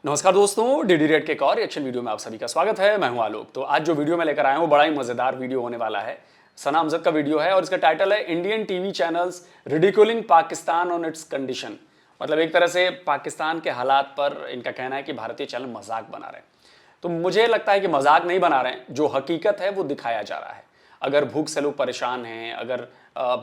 नमस्कार दोस्तों, DD red के एक और रिएक्शन वीडियो में आप सभी का स्वागत है। मैं हूं आलोक। तो आज जो वीडियो मैं लेकर आया हूं बड़ा ही मजेदार वीडियो होने वाला है। सना अमजद का वीडियो है और इसका टाइटल है Indian TV channels ridiculing Pakistan on its condition. मतलब एक तरह से पाकिस्तान के हालात पर इनका कहना है कि भारतीय चैनल मजाक बना रहे हैं। तो मुझे लगता है कि मजाक नहीं बना रहे हैं, जो हकीकत है वो दिखाया जा रहा है। अगर भूख से लोग परेशान हैं, अगर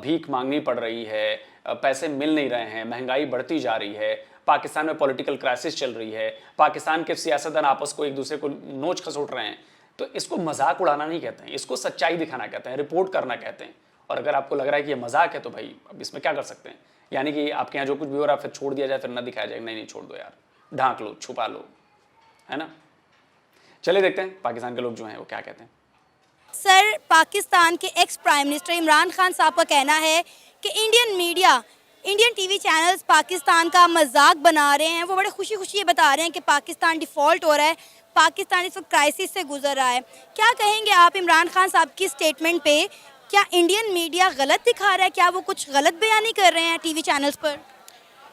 भीख मांगनी पड़ रही है, पैसे मिल नहीं रहे हैं, महंगाई बढ़ती जा रही है, पाकिस्तान में पॉलिटिकल क्राइसिस चल रही है, पाकिस्तान के सियासतदान आपस को एक दूसरे को नोच खसोट रहे हैं, तो इसको मजाक उड़ाना नहीं कहते हैं, इसको सच्चाई दिखाना कहते हैं, रिपोर्ट करना कहते हैं। और अगर आपको लग रहा है कि ये मजाक है तो भाई अब इसमें क्या कर सकते हैं। यानी कि आपके यहाँ जो कुछ भी हो रहा है फिर छोड़ दिया जाए, फिर ना दिखाया जाए। नहीं छोड़ दो यार, ढांक लो, छुपा लो, है ना। चलिए देखते हैं पाकिस्तान के लोग जो हैं वो क्या कहते हैं। सर, पाकिस्तान के ex prime minister Imran Khan साहब का कहना है कि Indian media, Indian TV channels Pakistan का मजाक बना रहे हैं। वो बड़े खुशी खुशी ये बता रहे हैं कि पाकिस्तान डिफ़ॉल्ट हो रहा है, पाकिस्तान इस वक्त क्राइसिस से गुजर रहा है। क्या कहेंगे आप इमरान खान साहब की स्टेटमेंट पे? क्या इंडियन मीडिया गलत दिखा रहा है? क्या वो कुछ गलत बयानी कर रहे हैं टीवी चैनल्स पर?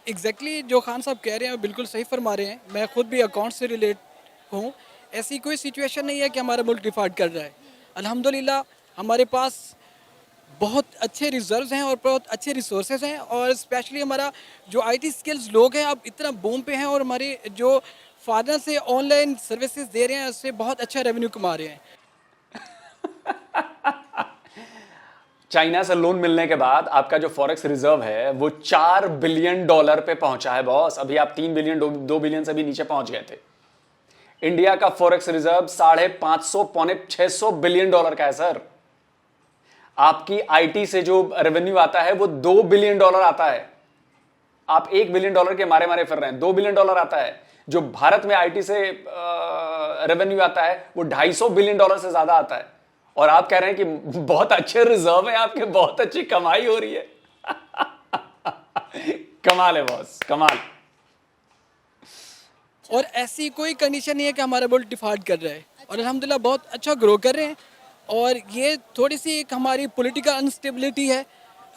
एग्जैक्टली जो खान साहब कह रहे हैं वो बिल्कुल सही फरमा रहे हैं। मैं खुद भी अकाउंट से रिलेट हूँ। ऐसी कोई सिचुएशन नहीं है कि हमारा मुल्क डिफ़ॉल्ट कर रहा है। अल्हम्दुलिल्लाह हमारे पास बहुत अच्छे रिजर्व्स हैं और बहुत अच्छे रिसोर्सेज हैं, और स्पेशली हमारा जो आईटी स्किल्स लोग हैं अब इतना बूम पे हैं, और हमारे जो फादर से ऑनलाइन सर्विसेज दे रहे हैं उससे बहुत अच्छा रेवेन्यू कमा रहे हैं। चाइना से लोन मिलने के बाद आपका जो फॉरेक्स रिजर्व है वो $4 बिलियन पे पहुंचा है बॉस। अभी आप 3 बिलियन 2 बिलियन से भी नीचे पहुंच गए थे। इंडिया का फॉरेक्स रिजर्व 550 पौने 600 बिलियन डॉलर का है सर। आपकी आईटी से जो रेवेन्यू आता है वो $2 बिलियन आता है। आप $1 बिलियन के मारे मारे फिर रहे हैं। $2 बिलियन आता है। जो भारत में आईटी से रेवेन्यू आता है वो $250 बिलियन से ज्यादा आता है। और आप कह रहे हैं कि बहुत अच्छे रिजर्व है आपके, बहुत अच्छी कमाई हो रही है। कमाल है बॉस, कमाल। और ऐसी कोई कंडीशन नहीं है कि हमारा मुल्क डिफ़ॉल्ट कर रहा है, और अल्हम्दुलिल्लाह बहुत अच्छा ग्रो कर रहे हैं। और ये थोड़ी सी एक हमारी पॉलिटिकल अनस्टेबिलिटी है,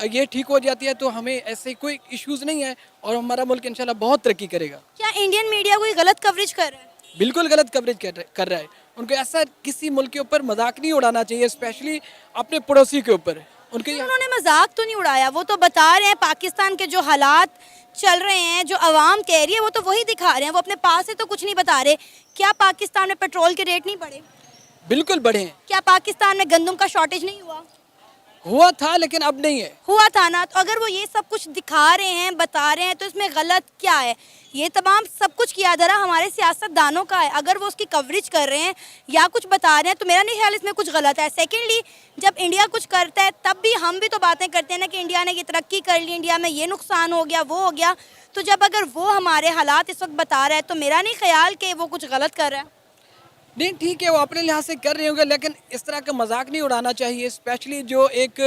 ये ठीक हो जाती है तो हमें ऐसे कोई इश्यूज नहीं है, और हमारा मुल्क इंशाल्लाह बहुत तरक्की करेगा। क्या इंडियन मीडिया कोई गलत कवरेज कर रहा है? बिल्कुल गलत कवरेज कर रहा है। उनको ऐसा किसी मुल्क के ऊपर मजाक नहीं उड़ाना चाहिए, स्पेशली अपने पड़ोसी के ऊपर। उन्होंने मजाक तो नहीं उड़ाया, वो तो बता रहे हैं पाकिस्तान के जो हालात चल रहे हैं, जो अवाम कह रही है वो तो वही दिखा रहे हैं। वो अपने पास से तो कुछ नहीं बता रहे। क्या पाकिस्तान में पेट्रोल के रेट नहीं बढ़े? बिल्कुल बढ़े हैं। क्या पाकिस्तान में गंदम का शॉर्टेज नहीं हुआ था लेकिन अब नहीं है। हुआ था ना। तो अगर वो ये सब कुछ दिखा रहे हैं, बता रहे हैं, तो इसमें गलत क्या है? ये तमाम सब कुछ किया धरा हमारे सियासतदानों का है। अगर वो उसकी कवरेज कर रहे हैं या कुछ बता रहे हैं तो मेरा नहीं ख्याल इसमें कुछ गलत है। सेकेंडली, जब इंडिया कुछ करता है तब भी हम भी तो बातें करते हैं ना कि इंडिया ने ये तरक्की कर ली, इंडिया में ये नुकसान हो गया, वो हो गया। तो जब अगर वो हमारे हालात इस वक्त बता रहा है तो मेरा नहीं ख्याल कि वो कुछ गलत कर रहा है। नहीं, ठीक है, वो अपने लिहाज से कर रहे होंगे, लेकिन इस तरह का मजाक नहीं उड़ाना चाहिए। स्पेशली जो एक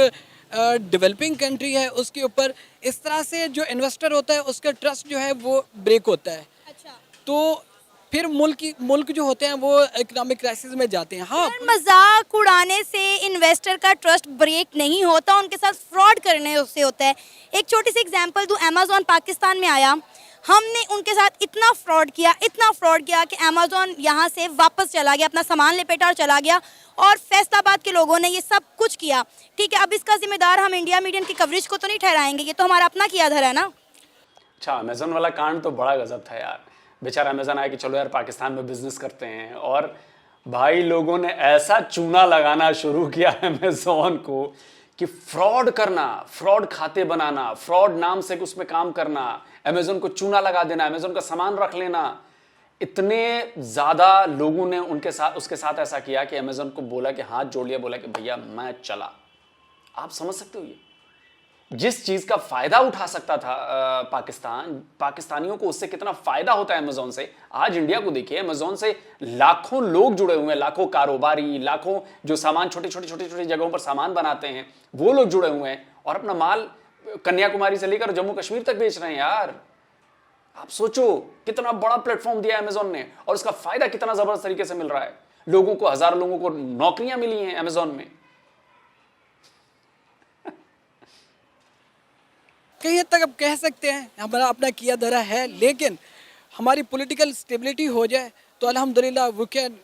डेवलपिंग कंट्री है उसके ऊपर इस तरह से जो इन्वेस्टर होता है उसका ट्रस्ट जो है वो ब्रेक होता है। अच्छा, तो फिर मुल्क जो होते हैं वो इकोनॉमिक क्राइसिस में जाते हैं। हाँ, मजाक उड़ाने से इन्वेस्टर का ट्रस्ट ब्रेक नहीं होता, उनके साथ फ्रॉड करने से होता है। एक छोटी सी एग्जांपल दूं, अमेज़न पाकिस्तान में आया, हमने उनके साथ इतना फ्रॉड किया कि अमेज़न यहाँ से वापस चला गया, अपना सामान लपेटा और चला गया। और फैसलाबाद के लोगों ने ये सब कुछ किया। ठीक है, अब इसका जिम्मेदार हम इंडिया मीडिया की कवरेज को तो नहीं ठहराएंगे, ये तो हमारा अपना किया धरा है ना। अच्छा, अमेजन वाला कांड तो बड़ा गजब था यार। बेचारा अमेजन आया कि चलो यार पाकिस्तान में बिजनेस करते हैं, और भाई लोगों ने ऐसा चूना लगाना शुरू किया अमेजन को कि फ्रॉड करना, फ्रॉड खाते बनाना, फ्रॉड नाम से उसमें काम करना, अमेजन को चूना लगा देना, अमेजन का सामान रख लेना। इतने ज्यादा लोगों ने उसके साथ ऐसा किया कि अमेजन को बोला कि हाथ जोड़ लिया, बोला कि भैया मैं चला। आप समझ सकते हो ये जिस चीज का फायदा उठा सकता था पाकिस्तानियों को उससे कितना फायदा होता है अमेजोन से। आज इंडिया को देखिए, अमेजोन से लाखों लोग जुड़े हुए हैं, लाखों कारोबारी, लाखों जो सामान छोटी छोटी जगहों पर सामान बनाते हैं वो लोग जुड़े हुए हैं, और अपना माल कन्याकुमारी से लेकर जम्मू कश्मीर तक बेच रहे हैं यार। आप सोचो कितना बड़ा प्लेटफॉर्म दिया है अमेजोन ने, और उसका फायदा कितना जबरदस्त तरीके से मिल रहा है। लोगों को, हजारों लोगों को नौकरियां मिली हैं अमेजोन में। कहीं हद तक अब कह सकते हैं हमारा अपना किया धरा है, लेकिन हमारी पॉलिटिकल स्टेबिलिटी हो जाए तो अल्हम्दुलिल्लाह वी कैन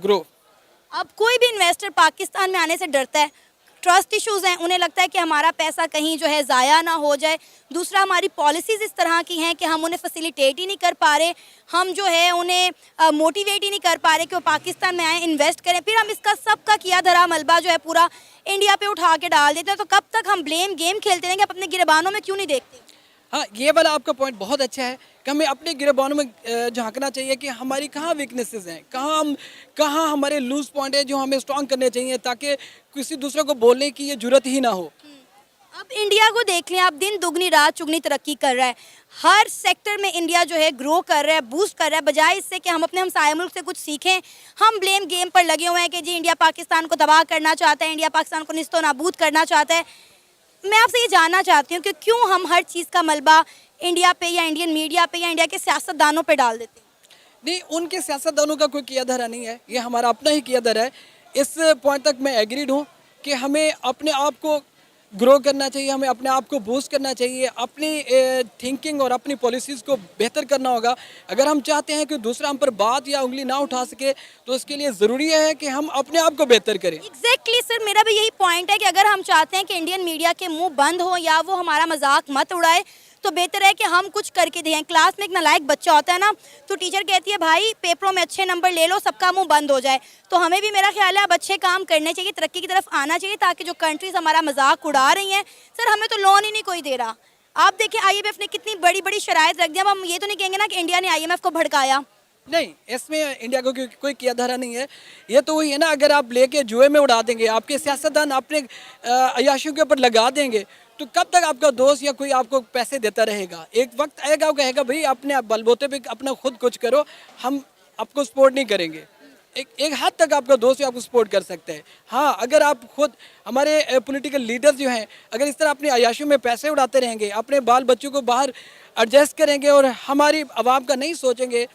ग्रो। अब कोई भी इन्वेस्टर पाकिस्तान में आने से डरता है, ट्रस्ट इश्यूज हैं, उन्हें लगता है कि हमारा पैसा कहीं जो है ज़ाया ना हो जाए। दूसरा, हमारी पॉलिसीज़ इस तरह की हैं कि हम उन्हें फैसिलिटेट ही नहीं कर पा रहे, हम जो है उन्हें मोटिवेट ही नहीं कर पा रहे कि वो पाकिस्तान में आए, इन्वेस्ट करें। फिर हम इसका सबका किया धरा मलबा जो है पूरा इंडिया पे उठा के डाल देते हैं। तो कब तक हम ब्लेम गेम खेलते रहेंगे, अपने गिरबानों में क्यों नहीं देखते? हाँ, ये वाला आपका पॉइंट बहुत अच्छा है कि हमें अपने गिरबानों में झांकना चाहिए कि हमारी कहाँ वीकनेसेस हैं, कहाँ हमारे लूज पॉइंट है जो हमें स्ट्रॉन्ग करने चाहिए, ताकि किसी दूसरे को बोलने की ये जरूरत ही ना हो। अब इंडिया को देख लें, अब दिन दुगनी रात चुगनी तरक्की कर रहा है, हर सेक्टर में इंडिया जो है ग्रो कर रहा है, बूस्ट कर रहा है। बजाय इससे कि हम अपने हमसाया मुल्क से कुछ सीखें, हम ब्लेम गेम पर लगे हुए हैं कि जी इंडिया पाकिस्तान को तबाह करना चाहता है, इंडिया पाकिस्तान को निस्तो नाबूद करना चाहता है। मैं आपसे ये जानना चाहती हूँ कि क्यों हम हर चीज़ का मलबा इंडिया पे या इंडियन मीडिया पे या इंडिया के सियासतदानों पे डाल देते हैं? नहीं, उनके सियासतदानों का कोई किया धरा नहीं है, ये हमारा अपना ही किया धरा है। इस पॉइंट तक मैं एग्रीड हूँ कि हमें अपने आप को ग्रो करना चाहिए, हमें अपने आप को बूस्ट करना चाहिए, अपनी थिंकिंग और अपनी पॉलिसीज़ को बेहतर करना होगा। अगर हम चाहते हैं कि दूसरा हम पर बात या उंगली ना उठा सके तो इसके लिए ज़रूरी है कि हम अपने आप को बेहतर करें। एग्जैक्टली सर, मेरा भी यही पॉइंट है कि अगर हम चाहते हैं कि इंडियन मीडिया के मुंह बंद हो या वो हमारा मजाक मत उड़ाए, तो बेहतर है कि हम कुछ करके दें। क्लास में एक नालायक बच्चा होता है ना, तो टीचर कहती है भाई पेपरों में अच्छे नंबर ले लो, सबका मुंह बंद हो जाए। तो हमें भी मेरा ख्याल है अब अच्छे काम करने चाहिए, तरक्की की तरफ आना चाहिए, ताकि जो कंट्रीज हमारा मजाक उड़ा रही हैं, सर हमें तो लोन ही नहीं कोई दे रहा। आप देखिए IMF ने कितनी बड़ी बड़ी शराइत रख दी। अब हम ये तो नहीं कहेंगे ना कि इंडिया ने IMF को भड़काया। नहीं, इसमें इंडिया को कोई किया धरा नहीं है। ये तो वही है ना, अगर आप लेके जुए में उड़ा देंगे, आपके सियासतदान अपने अयाशियों के ऊपर लगा देंगे, तो कब तक आपका दोस्त या कोई आपको पैसे देता रहेगा? एक वक्त आएगा वो कहेगा भाई अपने बलबूते पे अपना खुद कुछ करो, हम आपको सपोर्ट नहीं करेंगे। एक हद तक आपका दोस्त आपको सपोर्ट कर सकता है। हाँ, अगर आप खुद हमारे पॉलिटिकल लीडर्स जो हैं, अगर इस तरह अपनी अयाशियों में पैसे उड़ाते रहेंगे, अपने बाल बच्चों को बाहर एडजस्ट करेंगे और हमारी आवाम का नहीं सोचेंगे,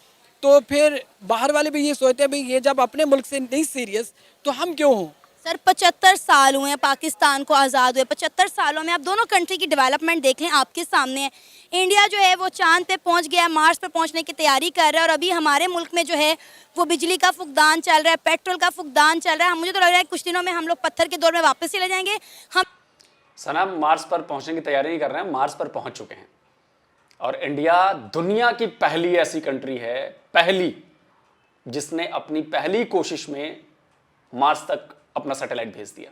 तो फिर बाहर वाले भी ये सोचते हैं भाई ये जब अपने मुल्क से नहीं सीरियस तो हम क्यों हों। सर 75 साल हुए हैं पाकिस्तान को आज़ाद हुए, 75 सालों में आप दोनों कंट्री की डेवलपमेंट देख लें, आपके सामने है। इंडिया जो है वो चांद पे पहुंच गया, मार्स पे पहुंचने की तैयारी कर रहा है, और अभी हमारे मुल्क में जो है वो बिजली का फुकदान चल रहा है, पेट्रोल का फुकदान चल रहा है। मुझे तो लग रहा है कुछ दिनों में हम लोग पत्थर के दौर में वापस चले जाएंगे। हम सना मार्स पर पहुंचने की तैयारी नहीं कर रहे हैं, मार्स पर पहुंच चुके हैं। और इंडिया दुनिया की पहली ऐसी कंट्री है, पहली, जिसने अपनी पहली कोशिश में मार्स तक अपना सैटेलाइट भेज दिया।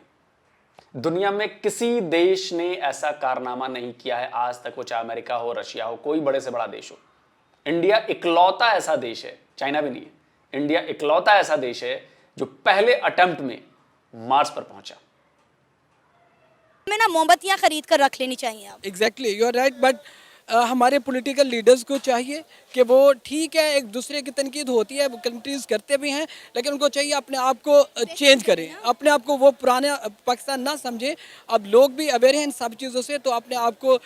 दुनिया में किसी देश ने ऐसा कारनामा नहीं किया है आज तक, वो चाहे अमेरिका हो, रशिया हो, कोई बड़े से बड़ा देश हो। इंडिया इकलौता ऐसा देश है, चाइना भी नहीं है, इंडिया इकलौता ऐसा देश है जो पहले अटेम्प्ट में मार्स पर पहुंचा। हमें ना मोमबत्तियां खरीद कर रख लेनी चाहिए। अब exactly, you are right, but हमारे पॉलिटिकल लीडर्स को चाहिए कि वो ठीक है, एक दूसरे की तनकीद होती है, वो कंट्रीज करते भी हैं, लेकिन उनको चाहिए अपने आप को चेंज करें, अपने आप को वो पुराने पाकिस्तान ना समझें। अब लोग भी अवेयर हैं इन सब चीज़ों से, तो अपने आप को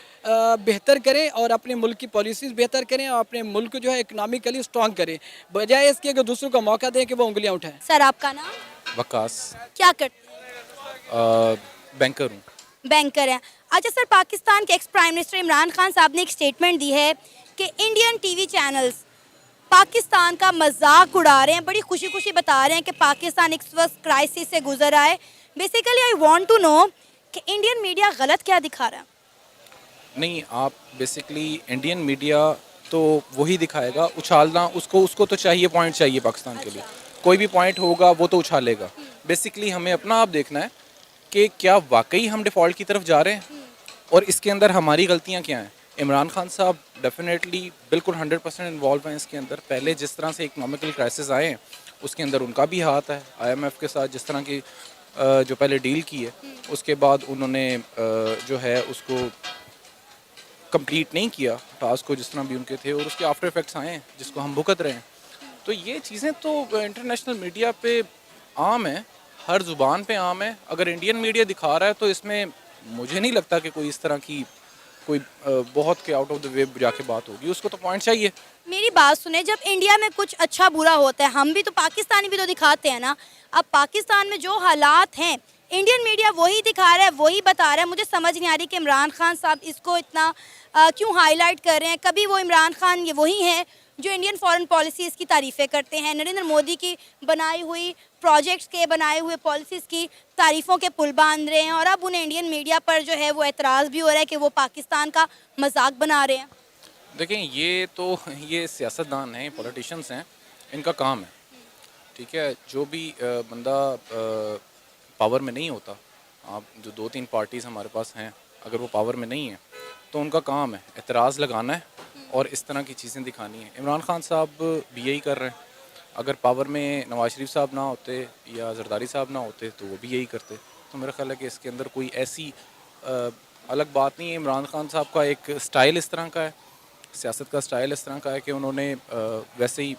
बेहतर करें और अपने मुल्क की पॉलिसीज़ बेहतर करें और अपने मुल्क को जो है इकनॉमिकली स्ट्रॉन्ग करें, बजाय इसके कि दूसरों को मौका दें कि वो उंगलियाँ उठाएं। सर आपका नाम? वकास। क्या करते हैं? बैंकर हूँ। बैंकर हैं। अच्छा सर, पाकिस्तान के ex prime minister Imran Khan साहब ने एक स्टेटमेंट दी है कि इंडियन टीवी चैनल्स पाकिस्तान का मजाक उड़ा रहे हैं, बड़ी खुशी खुशी बता रहे हैं कि पाकिस्तान इस वक्त क्राइसिस से गुजर रहा है। Basically I want to know कि इंडियन मीडिया गलत क्या दिखा रहा है? नहीं, आप बेसिकली इंडियन मीडिया तो वही दिखाएगा, उछालना उसको तो चाहिए, पॉइंट चाहिए पाकिस्तान के लिए। कोई भी पॉइंट होगा वो तो उछालेगा। बेसिकली हमें अपना आप देखना है कि क्या वाकई हम डिफ़ॉल्ट की तरफ जा रहे हैं और इसके अंदर हमारी गलतियां क्या हैं। इमरान खान साहब डेफिनेटली बिल्कुल 100% इन्वॉल्व हैं इसके अंदर। पहले जिस तरह से इकनॉमिकल क्राइसिस आए हैं उसके अंदर उनका भी हाथ है। IMF के साथ जिस तरह की जो पहले डील की है, उसके बाद उन्होंने जो है उसको कंप्लीट नहीं किया, टास्क को जिस तरह भी उनके थे, और उसके आफ्टर इफेक्ट्स आए हैं जिसको हम भुगत रहे हैं। तो ये चीज़ें तो इंटरनेशनल मीडिया पे आम है, हर ज़ुबान पे आम है। अगर इंडियन मीडिया दिखा रहा है तो इसमें मुझे नहीं लगता कि कोई इस तरह की कोई बहुत के आउट ऑफ द वे जाके बात होगी। उसको तो पॉइंट चाहिए। मेरी बात सुने, जब इंडिया में कुछ अच्छा बुरा होता है, हम भी तो पाकिस्तानी भी तो दिखाते हैं ना। अब पाकिस्तान में जो हालात हैं, इंडियन मीडिया वही दिखा रहा है, वही बता रहा है। मुझे समझ नहीं आ रही कि इमरान खान साहब इसको इतना क्यों हाईलाइट कर रहे हैं। कभी वो इमरान खान ये वही हैं जो इंडियन फॉरेन पॉलिसीज़ की तारीफ़ें करते हैं, नरेंद्र मोदी की बनाई हुई प्रोजेक्ट्स के बनाए हुए पॉलिसीज़ की तारीफ़ों के पुल बांध रहे हैं, और अब उन्हें इंडियन मीडिया पर जो है वो एतराज़ भी हो रहा है कि वो पाकिस्तान का मजाक बना रहे हैं। देखें, ये सियासतदान हैं, पॉलिटिशियंस हैं, इनका काम है, ठीक है। जो भी बंदा पावर में नहीं होता, आप जो 2-3 पार्टीज़ हमारे पास हैं, अगर वो पावर में नहीं है तो उनका काम है एतराज़ लगाना है और इस तरह की चीज़ें दिखानी है। इमरान खान साहब भी यही कर रहे हैं। अगर पावर में नवाज शरीफ साहब ना होते या जरदारी साहब ना होते तो वो भी यही करते। तो मेरा ख्याल है कि इसके अंदर कोई ऐसी अलग बात नहीं है। इमरान खान साहब का एक स्टाइल इस तरह का है, सियासत का स्टाइल इस तरह का है कि उन्होंने वैसे ही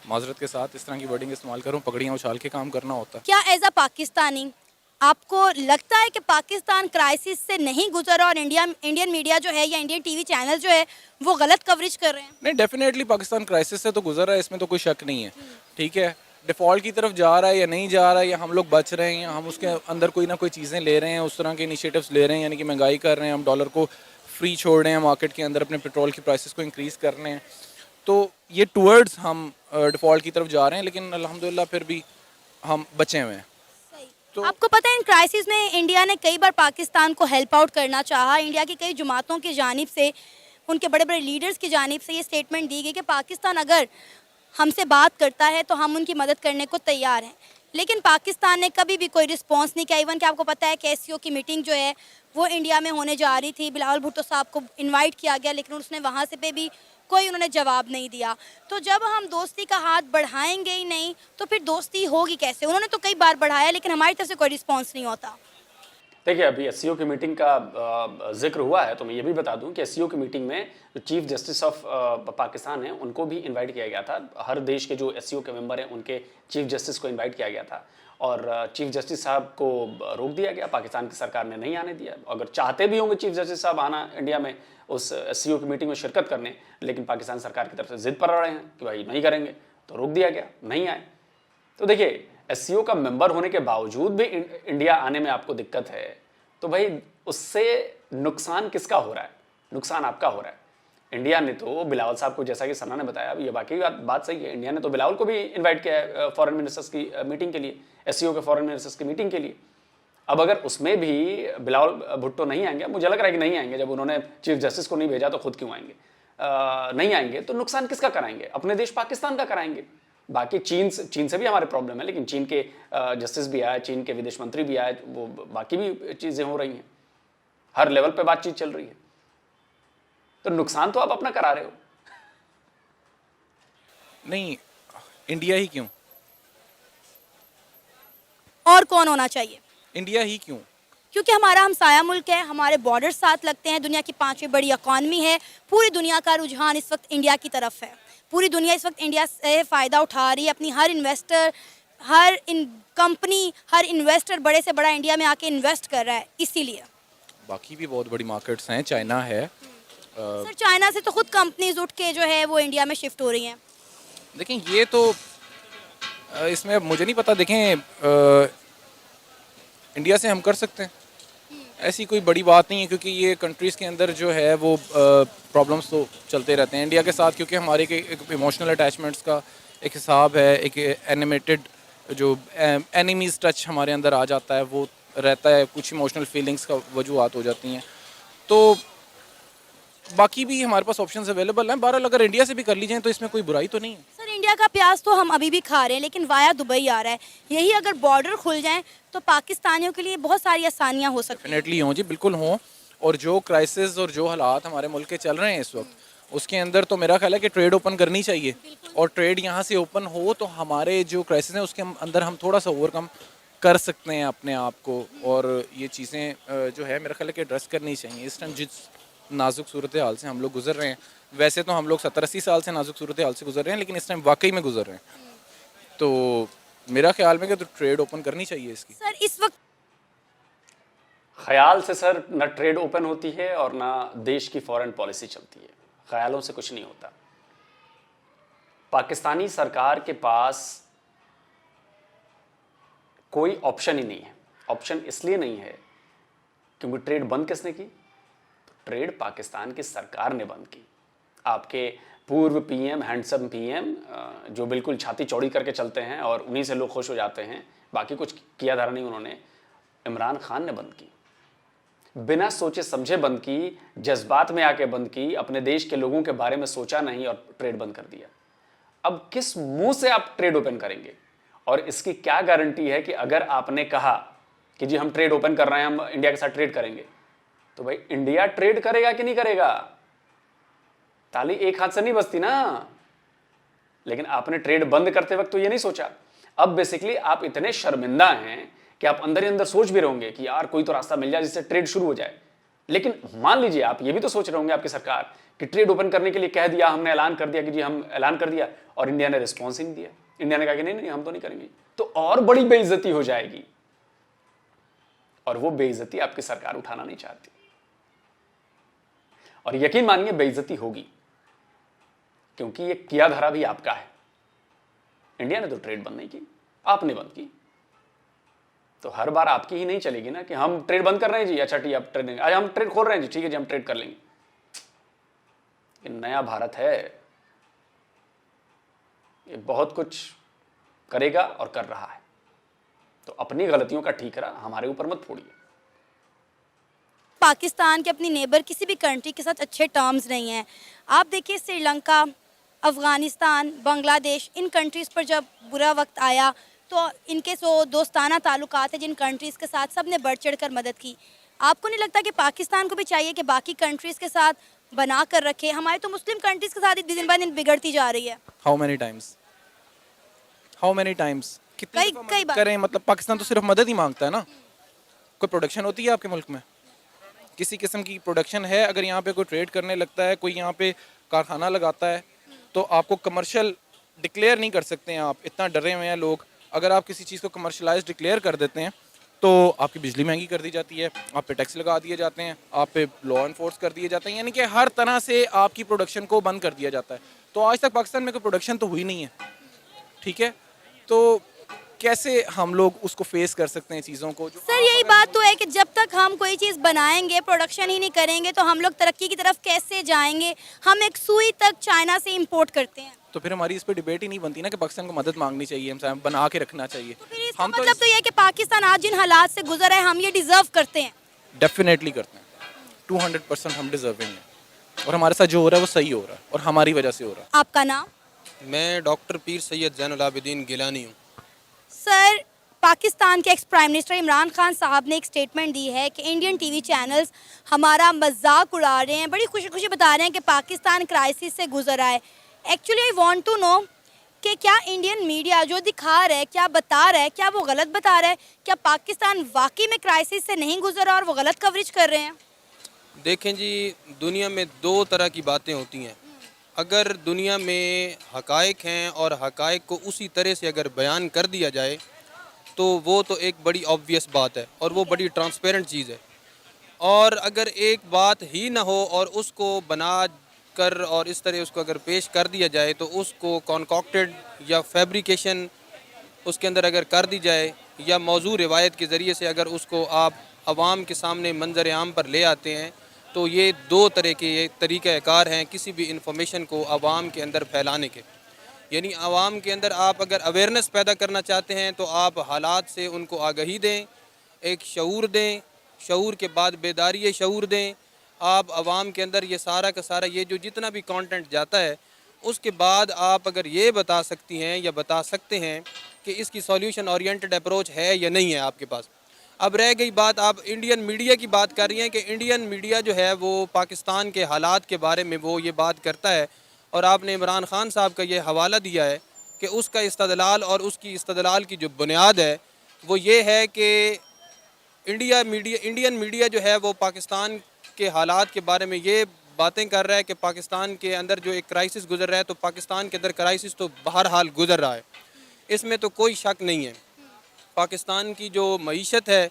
माजरत के साथ इस तरह की वर्डिंग इस्तेमाल करूँ, पगड़ियाँ उछाल के काम करना होता है। क्या एज अ पाकिस्तानी आपको लगता है कि पाकिस्तान क्राइसिस से नहीं गुजरा और इंडियन मीडिया जो है या इंडियन टीवी चैनल जो है वो गलत कवरेज कर रहे हैं? नहीं, डेफिनेटली पाकिस्तान क्राइसिस से तो गुजर रहा है, इसमें तो कोई शक नहीं है, ठीक है। डिफ़ॉल्ट की तरफ जा रहा है या नहीं जा रहा है, या हम लोग बच रहे हैं, या हम उसके अंदर कोई ना कोई चीज़ें ले रहे हैं, उस तरह के इनिशिएटिव्स ले रहे हैं, यानी कि महंगाई कर रहे हैं, हम डॉलर को फ्री छोड़ रहे हैं मार्केट के अंदर, अपने पेट्रोल की प्राइसेस को इंक्रीज़ कर रहे हैं, तो ये टूवर्ड्स हम डिफ़ॉल्ट की तरफ जा रहे हैं, लेकिन अल्हम्दुलिल्लाह फिर भी हम बचे हुए हैं। तो आपको पता है इन क्राइसिस में इंडिया ने कई बार पाकिस्तान को हेल्प आउट करना चाहा। इंडिया की कई जमातों की जानिब से, उनके बड़े बड़े लीडर्स की जानिब से ये स्टेटमेंट दी गई कि पाकिस्तान अगर हमसे बात करता है तो हम उनकी मदद करने को तैयार हैं, लेकिन पाकिस्तान ने कभी भी कोई रिस्पांस नहीं किया। इवन कि आपको पता है कि एससीओ की मीटिंग जो है वो इंडिया में होने जा रही थी, बिलावल भुट्टो साहब को इनवाइट किया गया, लेकिन उसने वहाँ से पे भी कोई उन्होंने जवाब नहीं दिया। तो जब हम दोस्ती का हाथ बढ़ाएंगे ही नहीं तो फिर दोस्ती होगी कैसे? उन्होंने तो कई बार बढ़ाया लेकिन हमारी तरफ से कोई रिस्पांस नहीं होता। देखिए, अभी एससीओ की मीटिंग का जिक्र हुआ है तो मैं ये भी बता दूं कि एससीओ की मीटिंग में जो चीफ जस्टिस ऑफ पाकिस्तान है उनको भी इनवाइट किया गया था। हर देश के जो एससीओ के मेंबर हैं उनके चीफ जस्टिस को इनवाइट किया गया था, और चीफ जस्टिस साहब को रोक दिया गया, पाकिस्तान की सरकार ने नहीं आने दिया। अगर चाहते भी होंगे चीफ जस्टिस साहब आना इंडिया में उस एससीओ की मीटिंग में शिरकत करने, लेकिन पाकिस्तान सरकार की तरफ से जिद पर रहे हैं कि भाई नहीं करेंगे, तो रोक दिया गया, नहीं आए। तो देखिए, एससीओ का मेंबर होने के बावजूद भी इंडिया आने में आपको दिक्कत है, तो भाई उससे नुकसान किसका हो रहा है? नुकसान आपका हो रहा है। इंडिया ने तो बिलावल साहब को, जैसा कि सना ने बताया, ये वाकई बात सही है, इंडिया ने तो बिलावल को भी इनवाइट किया है फॉरेन मिनिस्टर्स की मीटिंग के लिए, एससीओ के फॉरेन मिनिस्टर्स की मीटिंग के लिए। अब अगर उसमें भी बिलावल भुट्टो नहीं आएंगे, मुझे लग रहा है कि नहीं आएंगे, जब उन्होंने चीफ जस्टिस को नहीं भेजा तो खुद क्यों आएंगे? नहीं आएंगे तो नुकसान किसका कराएंगे? अपने देश पाकिस्तान का कराएंगे। बाकी चीन से भी हमारे प्रॉब्लम है, लेकिन चीन के जस्टिस भी आए, चीन के विदेश मंत्री भी आए, वो बाकी भी चीज़ें हो रही हैं, हर लेवल पे बातचीत चल रही है, तो नुकसान तो आप अपना करा रहे हो। नहीं, इंडिया ही क्यों? और कौन होना चाहिए? इंडिया ही क्यों? क्योंकि हमारा हमसाया मुल्क है, हमारे बॉर्डर साथ लगते हैं, दुनिया की 5वीं बड़ी इकॉनमी है, पूरी दुनिया का रुझान इस वक्त इंडिया की तरफ है, पूरी दुनिया इस वक्त इंडिया से फ़ायदा उठा रही है। अपनी हर इन्वेस्टर, हर कंपनी, हर इन्वेस्टर बड़े से बड़ा इंडिया में आके इन्वेस्ट कर रहा है, इसीलिए। बाकी भी बहुत बड़ी मार्केट्स हैं, चाइना है। सर, चाइना से तो खुद कंपनीज उठ के जो है वो इंडिया में शिफ्ट हो रही हैं। देखें, ये तो इसमें मुझे नहीं पता। देखें, इंडिया से हम कर सकते हैं, ऐसी कोई बड़ी बात नहीं है, क्योंकि ये कंट्रीज़ के अंदर जो है वो प्रॉब्लम्स तो चलते रहते हैं इंडिया के साथ, क्योंकि हमारे के एक इमोशनल अटैचमेंट्स का एक हिसाब है, एक एनिमेटेड जो एनिमीज़ टच हमारे अंदर आ जाता है वो रहता है, कुछ इमोशनल फीलिंग्स का वजूहत हो जाती हैं। तो बाकी भी हमारे पास ऑप्शंस अवेलेबल हैं। बहरहाल अगर इंडिया से भी कर ली जाए तो इसमें कोई बुराई तो नहीं है। सर, इंडिया का प्याज तो हम अभी भी खा रहे हैं, लेकिन वाया दुबई आ रहा है। यही अगर बॉर्डर खुल जाएं तो पाकिस्तानियों के लिए बहुत सारी आसानियां हो सकती हैं। डेफिनेटली हों जी, बिल्कुल हों। और जो क्राइसिस और जो हालात हमारे मुल्क के चल रहे हैं इस वक्त, उसके अंदर तो मेरा ख्याल है कि ट्रेड ओपन करनी चाहिए, और ट्रेड यहाँ से ओपन हो तो हमारे जो क्राइसिस हैं उसके अंदर हम थोड़ा सा ओवरकम कर सकते हैं अपने आप को, और ये चीज़ें जो है मेरा ख्याल है कि एड्रेस करनी चाहिए। इस टाइम जिस नाजुक सूरत हाल से हम लोग गुजर रहे हैं, वैसे तो हम लोग 70-80 साल से नाजुक सूरत हाल से गुजर रहे हैं, लेकिन इस टाइम वाकई में गुजर रहे हैं, तो मेरा ख्याल में कि तो ट्रेड ओपन करनी चाहिए इसकी। सर, इस वक्त ख्याल से सर ना ट्रेड ओपन होती है और ना देश की फॉरेन पॉलिसी चलती है, ख्यालों से कुछ नहीं होता। पाकिस्तानी सरकार के पास कोई ऑप्शन ही नहीं है। ऑप्शन इसलिए नहीं है क्योंकि ट्रेड बंद किसने की? ट्रेड पाकिस्तान की सरकार ने बंद की। आपके पूर्व पीएम, हैंडसम पीएम, जो बिल्कुल छाती चौड़ी करके चलते हैं और उन्हीं से लोग खुश हो जाते हैं, बाकी कुछ किया धारा नहीं उन्होंने। इमरान खान ने बंद की, बिना सोचे समझे बंद की, जज्बात में आके बंद की, अपने देश के लोगों के बारे में सोचा नहीं और ट्रेड बंद कर दिया। अब किस मुंह से आप ट्रेड ओपन करेंगे? और इसकी क्या गारंटी है कि अगर आपने कहा कि जी हम ट्रेड ओपन कर रहे हैं, हम इंडिया के साथ ट्रेड करेंगे, तो भाई इंडिया ट्रेड करेगा कि नहीं करेगा? ताली एक हाथ से नहीं बजती ना। लेकिन आपने ट्रेड बंद करते वक्त तो ये नहीं सोचा। अब बेसिकली आप इतने शर्मिंदा हैं कि आप अंदर ही अंदर सोच भी रहोगे कि यार कोई तो रास्ता मिल जाए जिससे ट्रेड शुरू हो जाए। लेकिन मान लीजिए आप ये भी तो सोच रहे होंगे, आपकी सरकार, कि ट्रेड ओपन करने के लिए कह दिया, हमने ऐलान कर दिया कि जी हम ऐलान कर दिया, और इंडिया ने रिस्पॉन्स ही नहीं दिया। इंडिया ने कहा कि नहीं नहीं हम तो नहीं करेंगे, तो और बड़ी बेइज्जती हो जाएगी। और वो बेइज्जती आपकी सरकार उठाना नहीं चाहती, और यकीन मानिए बेइज्जती होगी, क्योंकि ये किया धरा भी आपका है। इंडिया ने तो ट्रेड बंद नहीं की, आपने बंद की, तो हर बार आपकी ही नहीं चलेगी ना कि हम ट्रेड बंद कर रहे हैं जी, अच्छा ठीक है, ट्रेड आज हम ट्रेड खोल रहे हैं जी, ठीक है जी हम ट्रेड कर लेंगे। ये नया भारत है, ये बहुत कुछ करेगा और कर रहा है, तो अपनी गलतियों का ठीकरा हमारे ऊपर मत फोड़िए। पाकिस्तान के अपनी नेबर किसी भी कंट्री के साथ अच्छे टर्म्स नहीं हैं। आप देखिए श्रीलंका, अफ़गानिस्तान, बांग्लादेश, इन कंट्रीज़ पर जब बुरा वक्त आया तो इनके जो दोस्ताना ताल्लुकात हैं जिन कंट्रीज़ के साथ, सब ने बढ़ चढ़ कर मदद की। आपको नहीं लगता कि पाकिस्तान को भी चाहिए कि बाकी कंट्रीज़ के साथ बना कर रखे? हमारे तो मुस्लिम कंट्रीज़ के साथ दिन ब दिन बिगड़ती जा रही है। हाउ मेनी टाइम्स कितनी दफा कई मदद बार। करें? मतलब पाकिस्तान तो सिर्फ मदद ही मांगता है ना। कोई प्रोडक्शन होती है आपके मुल्क में? किसी किस्म की प्रोडक्शन है? अगर यहाँ पे कोई ट्रेड करने लगता है, कोई यहाँ पे कारखाना लगाता है, तो आपको कमर्शियल डिक्लेयर नहीं कर सकते हैं। आप इतना डरे हुए हैं लोग, अगर आप किसी चीज़ को कमर्शलाइज डिक्लेयर कर देते हैं तो आपकी बिजली महंगी कर दी जाती है, आप पे टैक्स लगा दिए जाते हैं, आप पे लॉ एनफोर्स कर दिए जाते हैं, यानी कि हर तरह से आपकी प्रोडक्शन को बंद कर दिया जाता है। तो आज तक पाकिस्तान में कोई प्रोडक्शन तो हुई नहीं है, ठीक है? तो कैसे हम लोग उसको फेस कर सकते हैं चीज़ों को? जो सर यही बात तो है कि जब तक हम कोई चीज़ बनाएंगे, प्रोडक्शन ही नहीं करेंगे, तो हम लोग तरक्की की तरफ कैसे जाएंगे? हम एक सुई तक चाइना से इंपोर्ट करते हैं। तो फिर हमारी इस पर डिबेट ही नहीं बनती ना कि पाकिस्तान को मदद मांगनी चाहिए, हम बना के रखना चाहिए। तो फिर इसका हम मतलब तो ये है कि पाकिस्तान आज जिन हालात से गुजर है, हम ये डिजर्व करते हैं। डेफिनेटली करते हैं, 200% हम डिजर्विंग हैं, और हमारे साथ जो हो रहा है वो सही हो रहा है और हमारी वजह से हो रहा है। आपका नाम? मैं डॉक्टर पीर सैयद ज़ैनुल आबिदीन गिलानी हूँ। सर, पाकिस्तान के ex prime minister Imran Khan साहब ने एक स्टेटमेंट दी है कि इंडियन टीवी चैनल्स हमारा मजाक उड़ा रहे हैं, बड़ी खुशी खुशी बता रहे हैं कि पाकिस्तान क्राइसिस से गुजर रहा है। Actually I want to know कि क्या इंडियन मीडिया जो दिखा रहा है, क्या बता रहा है, क्या वो गलत बता रहा है? क्या पाकिस्तान वाकई में क्राइसिस से नहीं गुजरा और वो गलत कवरेज कर रहे हैं? देखें जी, दुनिया में दो तरह की बातें होती हैं। अगर दुनिया में हकायक हैं और हकायक को उसी तरह से अगर बयान कर दिया जाए तो वो तो एक बड़ी ऑब्वियस बात है और वो बड़ी ट्रांसपेरेंट चीज़ है। और अगर एक बात ही ना हो और उसको बना कर और इस तरह उसको अगर पेश कर दिया जाए तो उसको कॉन्कॉक्टेड या फैब्रिकेशन उसके अंदर अगर कर दी जाए या मौजू रिवायत के ज़रिए से अगर उसको आप आवाम के सामने मंजर आम पर ले आते हैं, तो ये दो तरह के ये तरीक़ाकार हैं किसी भी इंफॉर्मेशन को आवाम के अंदर फैलाने के। यानी आवाम के अंदर आप अगर अवेयरनेस पैदा करना चाहते हैं तो आप हालात से उनको आगाही दें, एक शऊर दें, शऊर के बाद बेदारी शऊर दें। आप आवाम के अंदर ये सारा का सारा ये जो जितना भी कंटेंट जाता है उसके बाद आप अगर ये बता सकती हैं या बता सकते हैं कि इसकी सॉल्यूशन ओरिएंटेड अप्रोच है या नहीं है आपके पास। अब रह गई बात, आप इंडियन मीडिया की बात कर रही हैं कि इंडियन मीडिया जो है वो पाकिस्तान के हालात के बारे में वो ये बात करता है, और आपने इमरान खान साहब का ये हवाला दिया है कि उसका इस्तदलाल और उसकी इस्तदलाल की जो बुनियाद है वो ये है कि इंडियन मीडिया जो है वो पाकिस्तान के हालात के बारे में ये बातें कर रहा है कि पाकिस्तान के अंदर जो एक क्राइसिस गुजर रहा है, तो पाकिस्तान के अंदर क्राइसिस तो बहरहाल गुजर रहा है, इसमें तो कोई शक नहीं है। पाकिस्तान की जो मईशत है,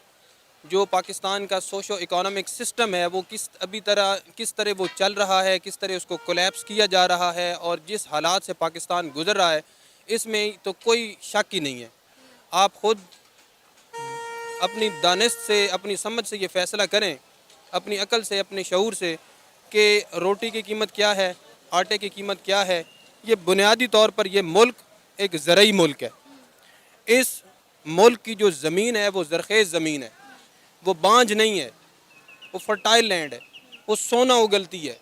जो पाकिस्तान का सोशो इकोनॉमिक सिस्टम है, वो किस तरह वो चल रहा है, किस तरह उसको कोलैप्स किया जा रहा है, और जिस हालात से पाकिस्तान गुजर रहा है इसमें तो कोई शक ही नहीं है। आप ख़ुद अपनी दानिश से, अपनी समझ से ये फ़ैसला करें, अपनी अकल से, अपने शऊर से, कि रोटी की कीमत क्या है, आटे की कीमत क्या है, ये बुनियादी तौर पर ये मुल्क एक ज़रई मुल्क है। इस मुल्क की जो ज़मीन है वो ज़रख़ेज़ ज़मीन है, वो बांझ नहीं है, वो फर्टाइल लैंड है, वो सोना उगलती है।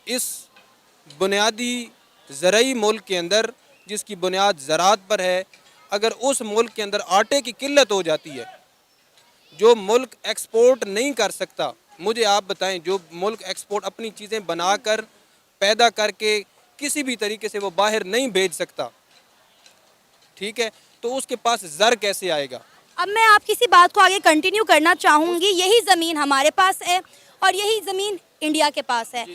इस बुनियादी ज़रई मुल्क के अंदर जिसकी बुनियाद ज़राअत पर है, अगर उस मुल्क के अंदर आटे की किल्लत हो जाती है, जो मुल्क एक्सपोर्ट नहीं कर सकता, मुझे आप बताएं, जो मुल्क एक्सपोर्ट अपनी चीज़ें बनाकर पैदा करके किसी भी तरीके से वो बाहर नहीं भेज सकता, ठीक है, तो उसके पास ज़र कैसे आएगा? अब मैं आपकी इसी बात को आगे कंटिन्यू करना चाहूँगी। यही ज़मीन हमारे पास है और यही ज़मीन इंडिया के पास है।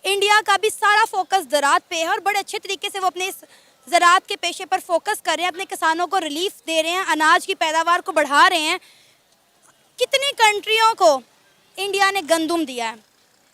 इंडिया का भी सारा फोकस ज़राअत पे है और बड़े अच्छे तरीके से वो अपने इस ज़राअत के पेशे पर फोकस कर रहे हैं, अपने किसानों को रिलीफ दे रहे हैं, अनाज की पैदावार को बढ़ा रहे हैं। कितनी कंट्रियों को इंडिया ने गंदुम दिया है,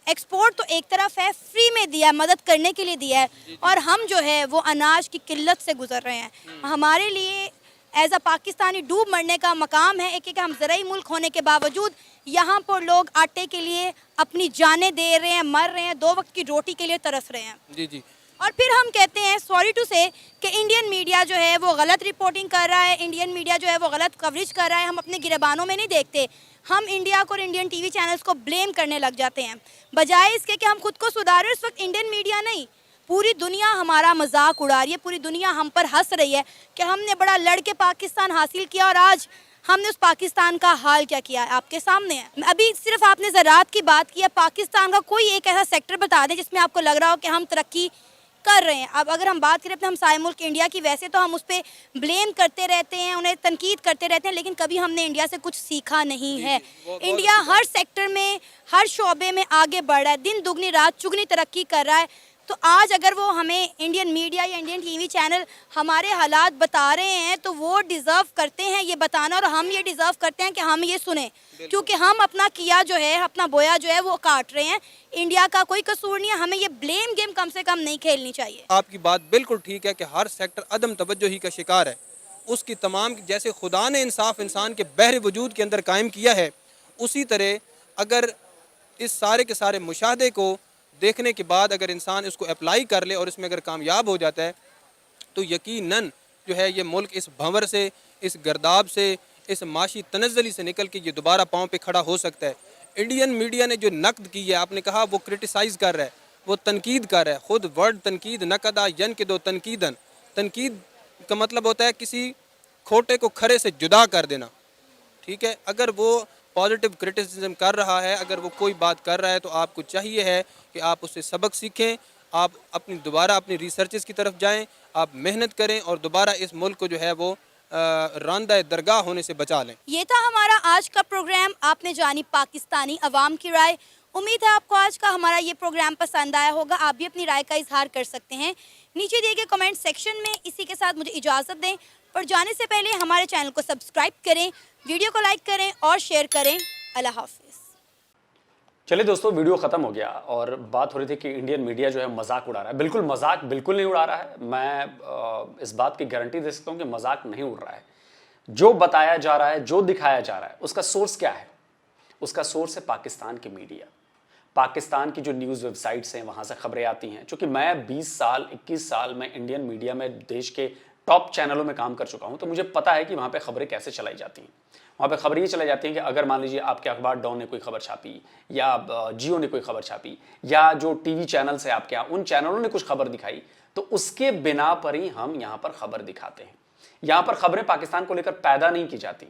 एक्सपोर्ट तो एक तरफ है, फ्री में दिया है, मदद करने के लिए दिया है, और हम जो है वो अनाज की किल्लत से गुजर रहे हैं। हमारे लिए एज अ पाकिस्तानी डूब मरने का मकाम है एक हम ज़रई मुल्क होने के बावजूद यहाँ पर लोग आटे के लिए अपनी जानें दे रहे हैं, मर रहे हैं, 2 वक्त की रोटी के लिए तरस रहे हैं। जी जी। और फिर हम कहते हैं सॉरी टू से कि इंडियन मीडिया जो है वो गलत रिपोर्टिंग कर रहा है, इंडियन मीडिया जो है वो गलत कवरेज कर रहा है। हम अपने गिरबानों में नहीं देखते, हम इंडिया को और इंडियन टीवी चैनल्स को ब्लेम करने लग जाते हैं, बजाय इसके कि हम खुद को सुधारें। इस वक्त इंडियन मीडिया नहीं, पूरी दुनिया हमारा मजाक उड़ा रही है, पूरी दुनिया हम पर हंस रही है कि हमने बड़ा लड़के पाकिस्तान हासिल किया और आज हमने उस पाकिस्तान का हाल क्या किया है आपके सामने है। अभी सिर्फ आपने ज़राअत की बात की है, पाकिस्तान का कोई एक ऐसा सेक्टर बता दें जिसमें आपको लग रहा हो कि हम तरक्की कर रहे हैं। अब अगर हम बात करें अपने हमसाये मुल्क इंडिया की, वैसे तो हम उस पर ब्लेम करते रहते हैं, उन्हें तनकीद करते रहते हैं, लेकिन कभी हमने इंडिया से कुछ सीखा नहीं है। इंडिया हर सेक्टर में, हर शोबे में आगे बढ़ रहा है, दिन दुगनी रात चुगनी तरक्की कर रहा है। तो आज अगर वो हमें इंडियन मीडिया या इंडियन टीवी चैनल हमारे हालात बता रहे हैं तो वो डिज़र्व करते हैं ये बताना, और हम ये डिज़र्व करते हैं कि हम ये सुने, क्योंकि हम अपना किया जो है, अपना बोया जो है वो काट रहे हैं। इंडिया का कोई कसूर नहीं है, हमें ये ब्लेम गेम कम से कम नहीं खेलनी चाहिए। आपकी बात बिल्कुल ठीक है कि हर सेक्टर अदम तवज्जोही का शिकार है। उसकी तमाम, जैसे खुदा ने इंसाफ इंसान के बहरे वजूद के अंदर कायम किया है, उसी तरह अगर इस सारे के सारे मुशाहदे को देखने के बाद अगर इंसान इसको अप्लाई कर ले और इसमें अगर कामयाब हो जाता है तो यकीनन जो है ये मुल्क इस भंवर से, इस गर्दाब से, इस माशी तनज़्ज़ुली से निकल के ये दोबारा पाँव पे खड़ा हो सकता है। इंडियन मीडिया ने जो नक़द की है, आपने कहा वो क्रिटिसाइज़ कर रहा है, वो तनकीद कर रहा है। ख़ुद वर्ड तनकीद नक़दा यनक़िदु तनकीदन, तनकीद का मतलब होता है किसी खोटे को खरे से जुदा कर देना, ठीक है। अगर वो पॉजिटिव क्रिटिसिज्म कर रहा है, अगर वो कोई बात कर रहा है तो आपको चाहिए है कि आप उससे सबक सीखें, आप दोबारा अपनी रिसर्चेस की तरफ जाएं, आप मेहनत करें और दोबारा इस मुल्क को जो है वो रांदा दरगाह होने से बचा लें। ये था हमारा आज का प्रोग्राम, आपने जानी पाकिस्तानी अवाम की राय। उम्मीद है आपको आज का हमारा ये प्रोग्राम पसंद आया होगा। आप भी अपनी राय का इजहार कर सकते हैं नीचे दिए गए कमेंट सेक्शन में। इसी के साथ मुझे इजाज़त दें, पर जाने से पहले हमारे चैनल को सब्सक्राइब करें, वीडियो को लाइक करें और शेयर करें। अल्लाह हाफिज़। चलिए दोस्तों, वीडियो ख़त्म हो गया और बात हो रही थी कि इंडियन मीडिया जो है मजाक उड़ा रहा है। बिल्कुल मजाक बिल्कुल नहीं उड़ा रहा है। मैं इस बात की गारंटी दे सकता हूँ कि मजाक नहीं उड़ रहा है। जो बताया जा रहा है, जो दिखाया जा रहा है, उसका सोर्स क्या है? उसका सोर्स है पाकिस्तान की मीडिया, पाकिस्तान की जो न्यूज़ वेबसाइट्स हैं वहाँ से खबरें आती हैं। चूँकि मैं 20 साल 21 साल में इंडियन मीडिया में देश के टॉप चैनलों में काम कर चुका हूँ, तो मुझे पता है कि वहाँ पे खबरें कैसे चलाई जाती हैं। वहाँ पे खबर ये चलाई जाती है कि अगर मान लीजिए आपके अखबार डॉन ने कोई खबर छापी या जियो ने कोई खबर छापी या जो टीवी चैनल्स है आपके यहाँ, उन चैनलों ने कुछ खबर दिखाई, तो उसके बिना पर ही हम यहाँ पर खबर दिखाते हैं। यहाँ पर खबरें पाकिस्तान को लेकर पैदा नहीं की जाती,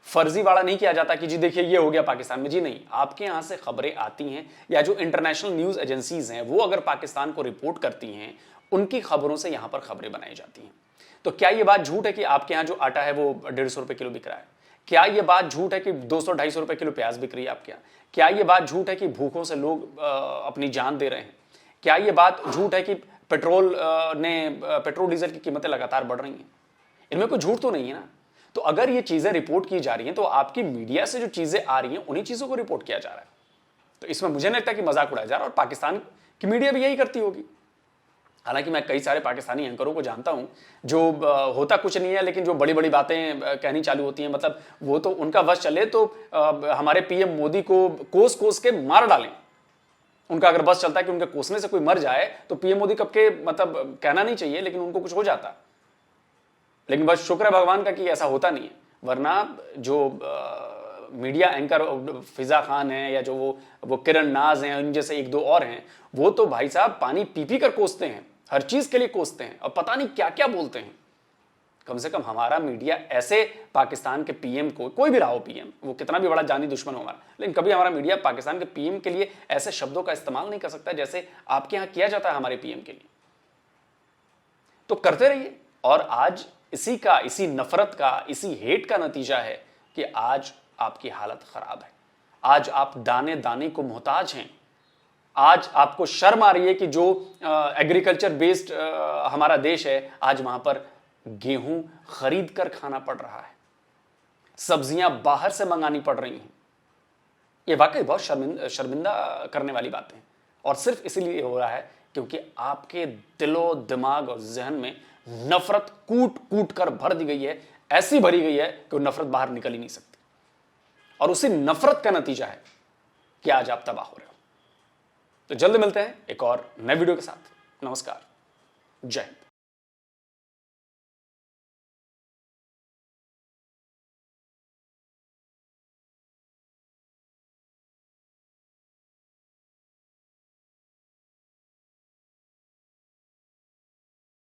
फर्जीवाड़ा नहीं किया जाता कि जी देखिए ये हो गया पाकिस्तान में। जी नहीं, आपके यहाँ से खबरें आती हैं या जो इंटरनेशनल न्यूज़ एजेंसीज हैं वो अगर पाकिस्तान को रिपोर्ट करती हैं, उनकी खबरों से यहाँ पर खबरें बनाई जाती हैं। तो क्या ये बात झूठ है कि आपके यहाँ जो आटा है वो 150 रुपये किलो बिक रहा है? क्या ये बात झूठ है कि 200-250 रुपये किलो प्याज बिक रही है आपके यहाँ? क्या ये बात झूठ है कि भूखों से लोग अपनी जान दे रहे हैं? क्या ये बात झूठ है कि पेट्रोल डीजल की कीमतें लगातार बढ़ रही हैं? इनमें कोई झूठ तो नहीं है ना। तो अगर ये चीज़ें रिपोर्ट की जा रही हैं तो आपकी मीडिया से जो चीज़ें आ रही हैं उन्हीं चीज़ों को रिपोर्ट किया जा रहा है। तो इसमें मुझे नहीं लगता कि मजाक उड़ाया जा रहा है, और पाकिस्तान की मीडिया भी यही करती होगी। हालांकि मैं कई सारे पाकिस्तानी एंकरों को जानता हूं जो होता कुछ नहीं है लेकिन जो बड़ी बड़ी बातें कहनी चालू होती हैं, मतलब वो तो उनका वश चले तो हमारे पीएम मोदी को कोस कोस के मार डालें। उनका अगर बस चलता है कि उनके कोसने से कोई मर जाए तो पीएम मोदी कब के मतलब कहना नहीं चाहिए, लेकिन उनको कुछ हो जाता। लेकिन बस शुक्र है भगवान का कि ऐसा होता नहीं है, वरना जो मीडिया एंकर फिजा खान है या जो वो किरण नाज हैं, उन जैसे एक दो और हैं, वो तो भाई साहब पानी पी पी कर कोसते हैं, हर चीज के लिए कोसते हैं और पता नहीं क्या क्या बोलते हैं। कम से कम हमारा मीडिया ऐसे पाकिस्तान के पीएम को, कोई भी रहा हो पीएम, वो कितना भी बड़ा जानी दुश्मन हो हमारा, लेकिन कभी हमारा मीडिया पाकिस्तान के पीएम के लिए ऐसे शब्दों का इस्तेमाल नहीं कर सकता जैसे आपके यहां किया जाता है हमारे पीएम के लिए। तो करते रहिए। और आज इसी नफरत का, इसी हेट का नतीजा है कि आज आपकी हालत खराब है। आज आप दाने दाने को मोहताज हैं। आज आपको शर्म आ रही है कि जो एग्रीकल्चर बेस्ड हमारा देश है, आज वहां पर गेहूं खरीद कर खाना पड़ रहा है, सब्जियां बाहर से मंगानी पड़ रही हैं। ये वाकई बहुत शर्मिंदा करने वाली बातें हैं। और सिर्फ इसीलिए हो रहा है क्योंकि आपके दिलो दिमाग और जहन में नफरत कूट कूट कर भर दी गई है, ऐसी भरी गई है कि वो नफरत बाहर निकल ही नहीं सकती। और उसी नफरत का नतीजा है कि आज आप तबाह हो रहे हो। तो जल्द मिलते हैं एक और नए वीडियो के साथ। नमस्कार, जय हिंद।